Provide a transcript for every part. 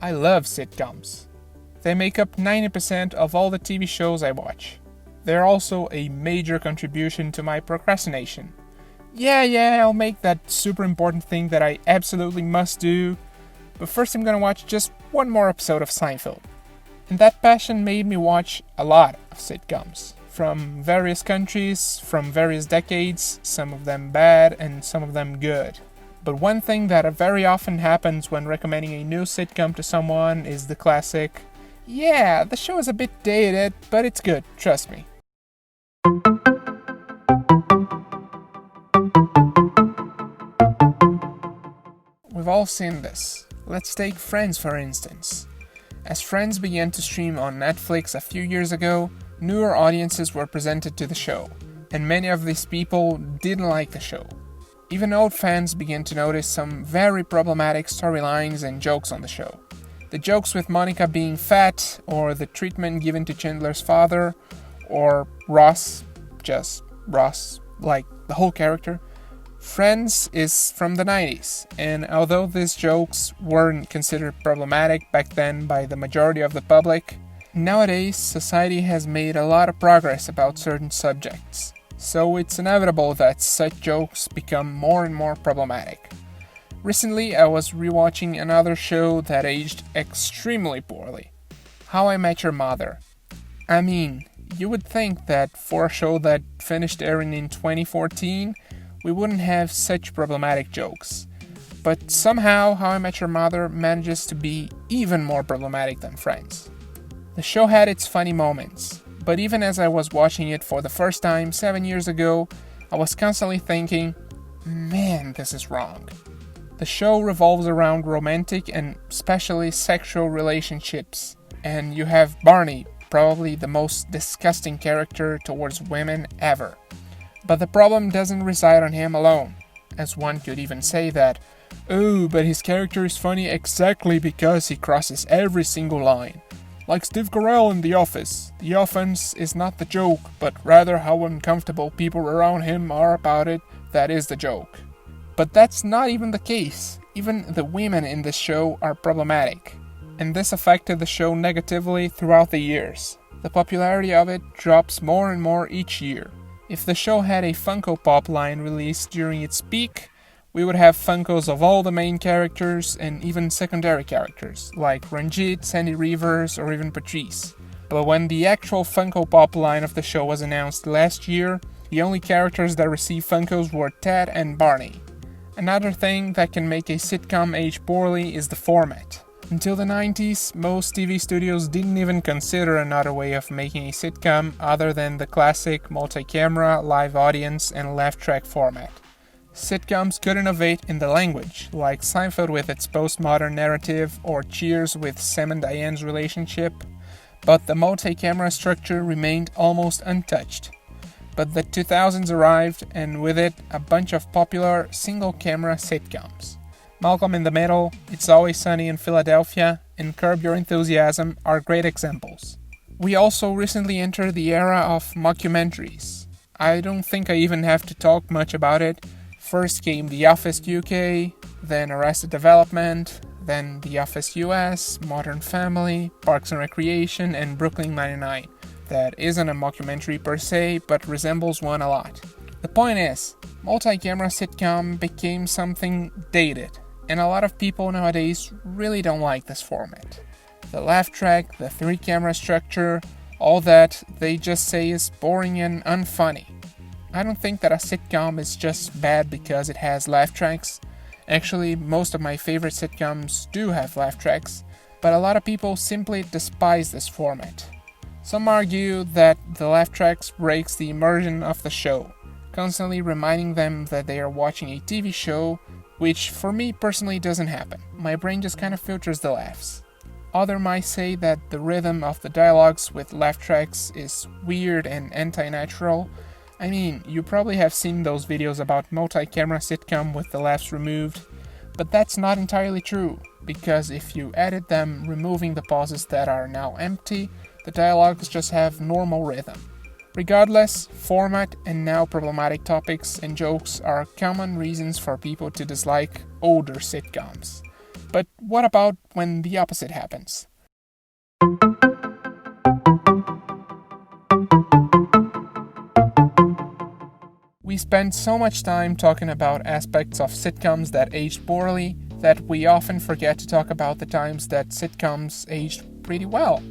I love sitcoms. They make up 90% of all the TV shows I watch. They're also a major contribution to my procrastination. Yeah, I'll make that super important thing that I absolutely must do, but first I'm gonna watch just one more episode of Seinfeld. And that passion made me watch a lot of sitcoms, from various countries, from various decades, some of them bad and some of them good. But one thing that very often happens when recommending a new sitcom to someone is the classic, "Yeah, the show is a bit dated, but it's good, trust me." We've all seen this. Let's take Friends for instance. As Friends began to stream on Netflix a few years ago, newer audiences were presented to the show, and many of these people didn't like the show. Even old fans began to notice some very problematic storylines and jokes on the show. The jokes with Monica being fat, or the treatment given to Chandler's father, or Ross, just Ross, like the whole character. Friends is from the 90s, and although these jokes weren't considered problematic back then by the majority of the public, nowadays society has made a lot of progress about certain subjects. So it's inevitable that such jokes become more and more problematic. Recently, I was rewatching another show that aged extremely poorly, How I Met Your Mother. I mean, you would think that for a show that finished airing in 2014, we wouldn't have such problematic jokes. But somehow, How I Met Your Mother manages to be even more problematic than Friends. The show had its funny moments, but even as I was watching it for the first time 7 years ago, I was constantly thinking, man, this is wrong. The show revolves around romantic and especially sexual relationships, and you have Barney, probably the most disgusting character towards women ever. But the problem doesn't reside on him alone, as one could even say that, oh, but his character is funny exactly because he crosses every single line. Like Steve Carell in The Office. The offense is not the joke, but rather how uncomfortable people around him are about it, that is the joke. But that's not even the case. Even the women in this show are problematic. And this affected the show negatively throughout the years. The popularity of it drops more and more each year. If the show had a Funko Pop line released during its peak, we would have Funkos of all the main characters and even secondary characters, like Ranjit, Sandy Rivers, or even Patrice. But when the actual Funko Pop line of the show was announced last year, the only characters that received Funkos were Ted and Barney. Another thing that can make a sitcom age poorly is the format. Until the 90s, most TV studios didn't even consider another way of making a sitcom other than the classic multi-camera, live audience, and laugh track format. Sitcoms could innovate in the language, like Seinfeld with its postmodern narrative or Cheers with Sam and Diane's relationship, but the multi-camera structure remained almost untouched. But the 2000s arrived, and with it, a bunch of popular single-camera sitcoms. Malcolm in the Middle, It's Always Sunny in Philadelphia, and Curb Your Enthusiasm are great examples. We also recently entered the era of mockumentaries. I don't think I even have to talk much about it. First came The Office UK, then Arrested Development, then The Office US, Modern Family, Parks and Recreation, and Brooklyn Nine-Nine. That isn't a mockumentary per se, but resembles one a lot. The point is, multi-camera sitcom became something dated, and a lot of people nowadays really don't like this format. The laugh track, the 3-camera structure, all that they just say is boring and unfunny. I don't think that a sitcom is just bad because it has laugh tracks. Actually, most of my favorite sitcoms do have laugh tracks, but a lot of people simply despise this format. Some argue that the laugh tracks breaks the immersion of the show, constantly reminding them that they are watching a TV show, which for me personally doesn't happen. My brain just kind of filters the laughs. Others might say that the rhythm of the dialogues with laugh tracks is weird and anti-natural. I mean, you probably have seen those videos about multi-camera sitcom with the laughs removed, but that's not entirely true, because if you edit them removing the pauses that are now empty, the dialogues just have normal rhythm. Regardless, format and now problematic topics and jokes are common reasons for people to dislike older sitcoms. But what about when the opposite happens? We spend so much time talking about aspects of sitcoms that aged poorly that we often forget to talk about the times that sitcoms aged pretty well.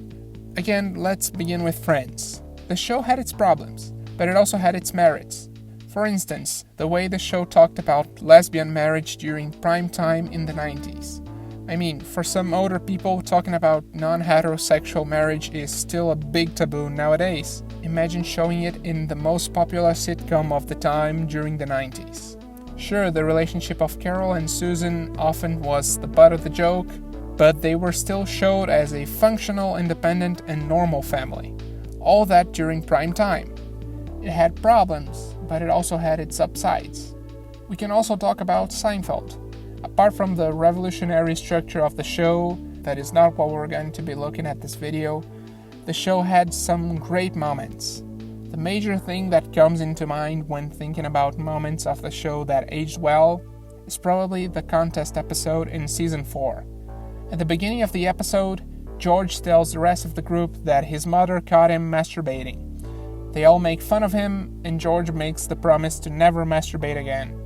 Again, let's begin with Friends. The show had its problems, but it also had its merits. For instance, the way the show talked about lesbian marriage during prime time in the 90s. I mean, for some older people, talking about non-heterosexual marriage is still a big taboo nowadays. Imagine showing it in the most popular sitcom of the time during the 90s. Sure, the relationship of Carol and Susan often was the butt of the joke, but they were still showed as a functional, independent, and normal family. All that during prime time. It had problems, but it also had its upsides. We can also talk about Seinfeld. Apart from the revolutionary structure of the show, that is not what we're going to be looking at this video, the show had some great moments. The major thing that comes into mind when thinking about moments of the show that aged well is probably the contest episode in season 4. At the beginning of the episode, George tells the rest of the group that his mother caught him masturbating. They all make fun of him, and George makes the promise to never masturbate again.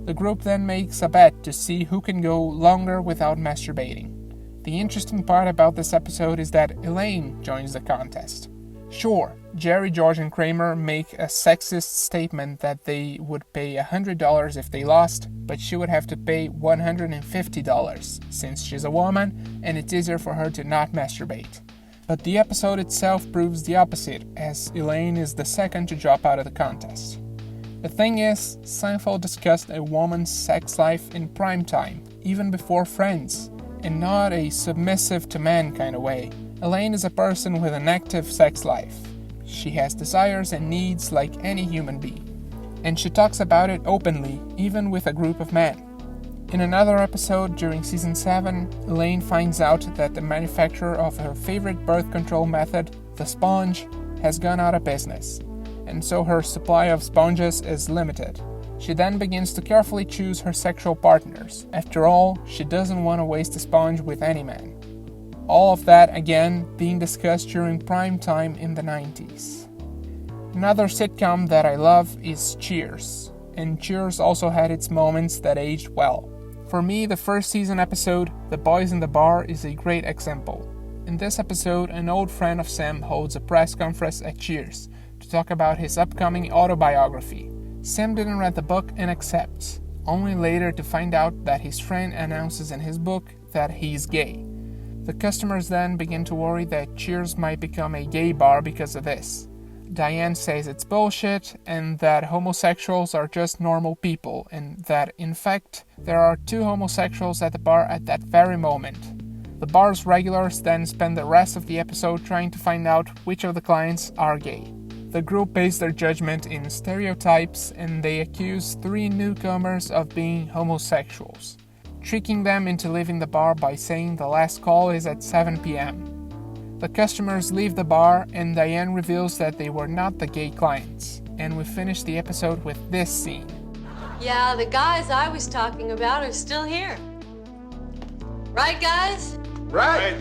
The group then makes a bet to see who can go longer without masturbating. The interesting part about this episode is that Elaine joins the contest. Sure, Jerry, George, and Kramer make a sexist statement that they would pay $100 if they lost, but she would have to pay $150 since she's a woman and it's easier for her to not masturbate. But the episode itself proves the opposite, as Elaine is the second to drop out of the contest. The thing is, Seinfeld discussed a woman's sex life in prime time, even before Friends, and not a submissive to man kind of way. Elaine is a person with an active sex life. She has desires and needs like any human being. And she talks about it openly, even with a group of men. In another episode during season 7, Elaine finds out that the manufacturer of her favorite birth control method, the sponge, has gone out of business, and so her supply of sponges is limited. She then begins to carefully choose her sexual partners. After all, she doesn't want to waste a sponge with any man. All of that, again, being discussed during prime time in the 90s. Another sitcom that I love is Cheers, and Cheers also had its moments that aged well. For me, the first season episode, The Boys in the Bar, is a great example. In this episode, an old friend of Sam holds a press conference at Cheers to talk about his upcoming autobiography. Sam didn't read the book and accepts, only later to find out that his friend announces in his book that he's gay. The customers then begin to worry that Cheers might become a gay bar because of this. Diane says it's bullshit and that homosexuals are just normal people, and that, in fact, there are 2 homosexuals at the bar at that very moment. The bar's regulars then spend the rest of the episode trying to find out which of the clients are gay. The group base their judgment in stereotypes, and they accuse 3 newcomers of being homosexuals, tricking them into leaving the bar by saying the last call is at 7 p.m. The customers leave the bar, and Diane reveals that they were not the gay clients. And we finish the episode with this scene. Yeah, the guys I was talking about are still here. Right, guys? Right.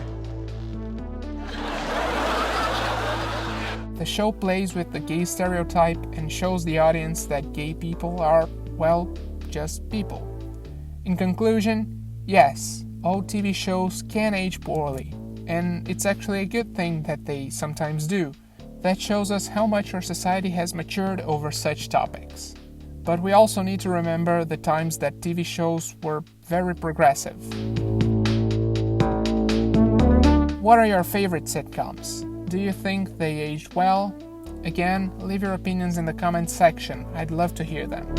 The show plays with the gay stereotype and shows the audience that gay people are, well, just people. In conclusion, yes, all TV shows can age poorly. And it's actually a good thing that they sometimes do. That shows us how much our society has matured over such topics. But we also need to remember the times that TV shows were very progressive. What are your favorite sitcoms? Do you think they aged well? Again, leave your opinions in the comments section. I'd love to hear them.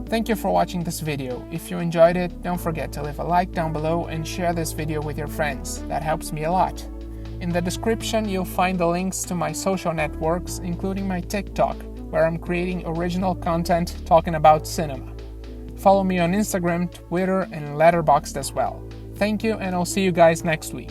Thank you for watching this video. If you enjoyed it, don't forget to leave a like down below and share this video with your friends. That helps me a lot. In the description, you'll find the links to my social networks, including my TikTok, where I'm creating original content talking about cinema. Follow me on Instagram, Twitter, and Letterboxd as well. Thank you, and I'll see you guys next week.